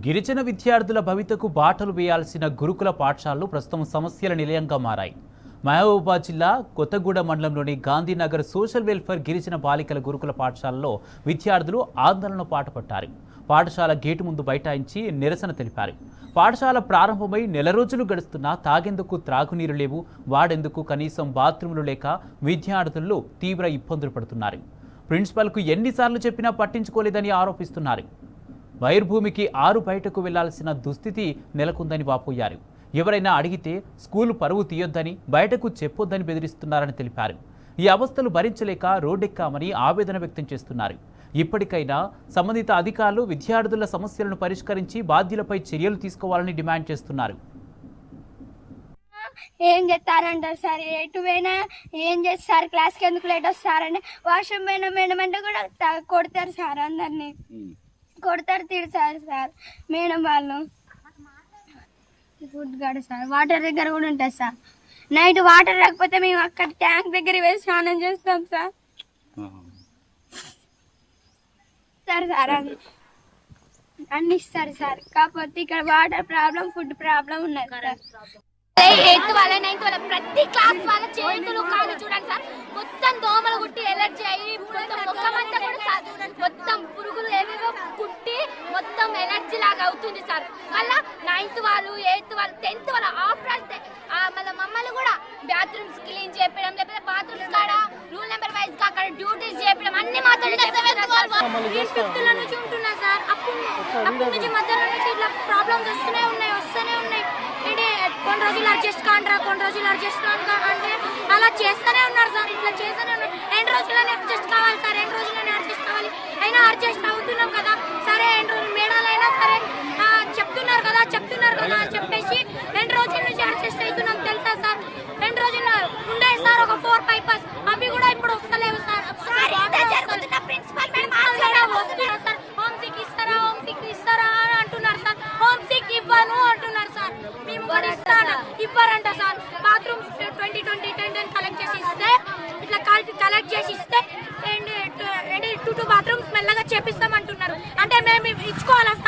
గిరిజన విద్యార్థుల భవితకు బాటలు వేయాల్సిన గురుకుల పాఠశాలలు ప్రస్తుతం సమస్యల నిలయంగా మారాయి. మహబూబాబాద్ జిల్లా కొత్తగూడ మండలంలోని గాంధీనగర్ సోషల్ వెల్ఫేర్ గిరిజన బాలికల గురుకుల పాఠశాలలో విద్యార్థులు ఆందోళన పాటుపట్టారు. పాఠశాల గేటు ముందు బైఠాయించి నిరసన తెలిపారు. పాఠశాల ప్రారంభమై నెల రోజులు గడుస్తున్నా తాగేందుకు త్రాగునీరు లేవు, వాడేందుకు కనీసం బాత్రూములు లేక విద్యార్థులు తీవ్ర ఇబ్బందులు పడుతున్నారు. ప్రిన్సిపల్కు ఎన్నిసార్లు చెప్పినా పట్టించుకోలేదని ఆరోపిస్తున్నారు. వైర్భూమికి ఆరు బయటకు వెళ్లాల్సిన దుస్థితి నెలకొందని వాపోయారు. ఎవరైనా అడిగితే స్కూలు పరువు తీయొద్దని, బయటకు చెప్పొద్దని బెదిరిస్తున్నారని తెలిపారు. ఈ అవస్థలు భరించలేక రోడ్డెక్కామని ఆవేదన వ్యక్తం చేస్తున్నారు. ఇప్పటికైనా సంబంధిత అధికారులు విద్యార్థుల సమస్యలను పరిష్కరించి బాధ్యులపై చర్యలు తీసుకోవాలని డిమాండ్ చేస్తున్నారు. ఏం చేస్తారంటారు సార్, ఎటు పోయినా ఏం చేస్తారు, క్లాస్కి ఎందుకు లేట్ వస్తారంటే వాష్రూమ్ పోయినా మేడం అంటే కూడా కొడతారు సార్, అందరినీ కొడతారు, తిడతారు సార్ మేడం వాళ్ళు. ఫుడ్ కాదు సార్, వాటర్ దగ్గర కూడా ఉంటుంది సార్. నైట్ వాటర్ రాకపోతే మేము అక్కడ ట్యాంక్ దగ్గర వేసి స్నానం చేస్తాం సార్. సార్ అన్ని ఇస్తారు సార్, కాకపోతే ఇక్కడ వాటర్ ప్రాబ్లం, ఫుడ్ ప్రాబ్లం ఉన్నది సార్. 8th వాళ్ళ 9th వాళ్ళ ప్రతి క్లాస్ వాళ్ళ చేతులు కాళ్ళు చూడండి సార్, మొత్తం దోమలు కుట్టి ఎలర్జీ అయ్యి మొత్తం ముఖమంతా కూడా సార్ మొత్తం పురుగులు ఏవేవో కుట్టి మొత్తం ఎలర్జీ లాగా అవుతుంది సార్. మళ్ళీ 9th వాళ్ళు 8th వాళ్ళు 10th వాళ్ళ ఆఫ్టర్ మళ్ళీ మమ్మల్ని కూడా బాత్రూమ్స్ క్లీన్ చేయడం, లేకపోతే బాత్రూమ్స్ కాడ రూల్ నెంబర్ వైజ్ గా అక్కడ డ్యూటీస్ చేయడం అన్ని మాతో 5th లో నుంచి ఉంటున్నా సార్. అప్పటి నుంచి మధ్యలో నుంచి ఇట్లా ప్రాబ్లమ్స్ వస్తూనే ఉన్నాయి. కొన్ని రోజులు అడ్జస్ట్ కాండ్రా, కొన్ని రోజులు అడ్జస్ట్ కాండ్రా అంటే అలా చేస్తూనే ఉన్నారు సార్. ఇట్లా చేస్తూనే ఉన్నారు. 2 రోజుల్లోనే అడ్జస్ట్ కావాలి సార్, 2 రోజుల్లోనే అడ్జస్ట్ కావాలి. అయినా అడ్జస్ట్ అవుతున్నాం కదా సరే, 2 రోజులు మేడాలైనా సరే చెప్తున్నారు కదా అని చెప్పేసి 2 రోజుల నుంచి అడ్జస్ట్ అవుతున్నాం తెలుసా సార్. 2 రోజుల్లో ఉన్నాయి సార్ ఒక 4-5 బస్, అవి కూడా ఇప్పుడు వస్తలేవు సార్. హోమ్ సిక్ ఇస్తారా అని అంటున్నారు సార్. హోమ్ సిక్ ఇవ్వను అంటున్నారు సార్. మేము కూడా ఇవ్వరంట సార్. బాత్రూమ్స్ 2010 కలెక్ట్ చేసి ఇస్తే ఇట్లా కలెక్ట్ చేసి ఇస్తే 2 బాత్రూమ్స్ మెల్లగా చేపిస్తామంటున్నారు. అంటే మేము ఇచ్చుకోవాలా సార్?